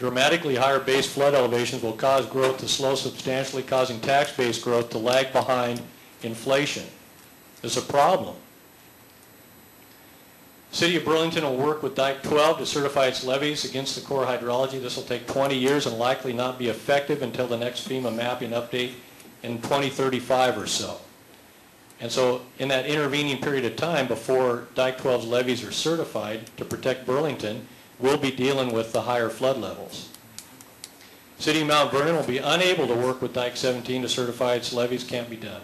Dramatically higher base flood elevations will cause growth to slow substantially, causing tax base growth to lag behind inflation. It's a problem. City of Burlington will work with Dike 12 to certify its levees against the core hydrology. This will take 20 years and likely not be effective until the next FEMA mapping update in 2035 or so. And so in that intervening period of time before Dike 12's levees are certified to protect Burlington, we'll be dealing with the higher flood levels. City of Mount Vernon will be unable to work with Dike 17 to certify its levees. Can't be done.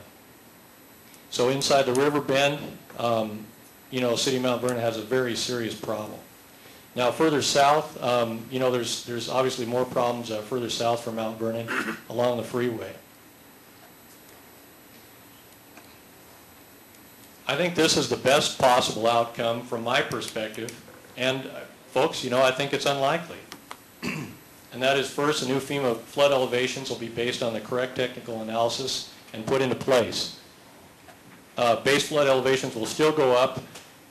So inside the river bend, you know, City of Mount Vernon has a very serious problem. Now further south, you know, there's obviously more problems further south from Mount Vernon along the freeway. I think this is the best possible outcome from my perspective, and folks, you know, I think it's unlikely. And that is, first, the new FEMA flood elevations will be based on the correct technical analysis and put into place. Base flood elevations will still go up,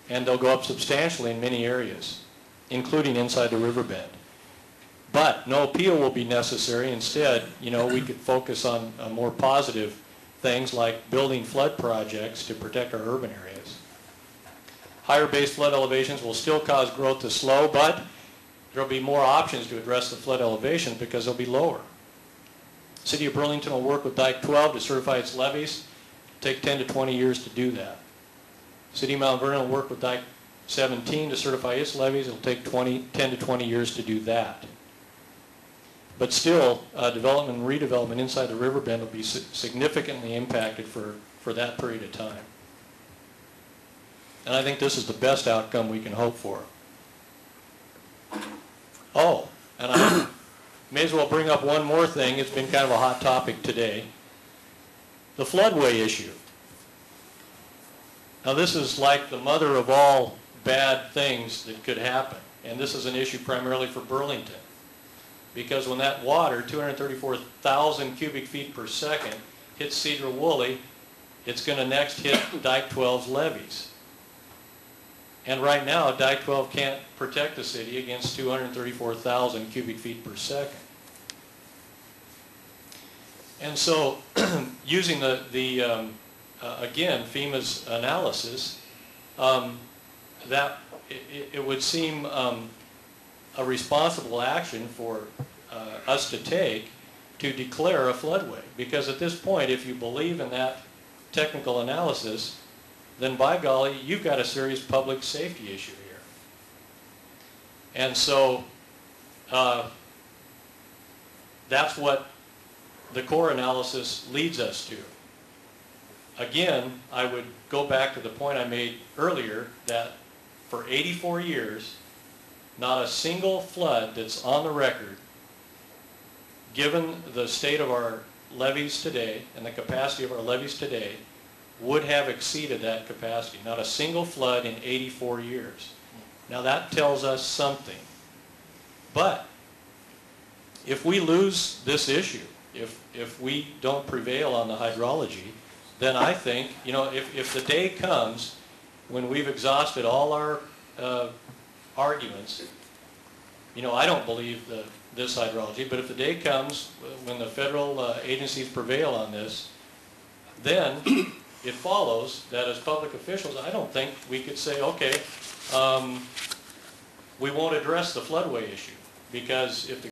and they'll go up substantially in many areas, including inside the river bend. But no appeal will be necessary. Instead, you know, we could focus on more positive things like building flood projects to protect our urban areas. Higher base flood elevations will still cause growth to slow, but there will be more options to address the flood elevations because they'll be lower. City of Burlington will work with Dike 12 to certify its levees. It'll take 10 to 20 years to do that. City of Mount Vernon will work with Dike 17 to certify its levees. It'll take 10 to 20 years to do that. But still, development and redevelopment inside the river bend will be significantly impacted for that period of time. And I think this is the best outcome we can hope for. Oh, and I may as well bring up one more thing. It's been kind of a hot topic today. The floodway issue. Now this is like the mother of all bad things that could happen. And this is an issue primarily for Burlington. Because when that water, 234,000 cubic feet per second, hits Cedar Woolley, it's going to next hit Dike 12's levees. And right now, Dike 12 can't protect the city against 234,000 cubic feet per second. And so, using again, FEMA's analysis, that it would seem a responsible action for us to take to declare a floodway. Because at this point, if you believe in that technical analysis, then by golly, you've got a serious public safety issue here. And so that's what the core analysis leads us to. Again, I would go back to the point I made earlier that for 84 years, not a single flood that's on the record, given the state of our levees today and the capacity of our levees today, would have exceeded that capacity. Not a single flood in 84 years. Now that tells us something. But if we lose this issue, if we don't prevail on the hydrology, then I think, you know, if the day comes when we've exhausted all our arguments, you know, I don't believe this hydrology, but if the day comes when the federal agencies prevail on this, then it follows that as public officials, I don't think we could say, okay, we won't address the floodway issue, because if the